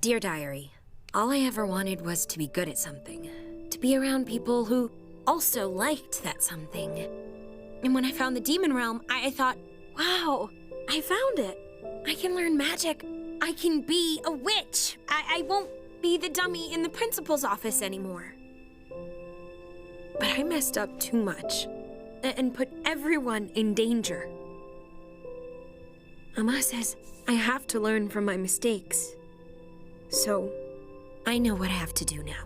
Dear Diary, all I ever wanted was to be good at something. To be around people who also liked that something. And when I found the demon realm, I thought, wow, I found it. I can learn magic. I can be a witch. I won't be the dummy in the principal's office anymore. But I messed up too much and put everyone in danger. Mama says I have to learn from my mistakes. So I know what I have to do now.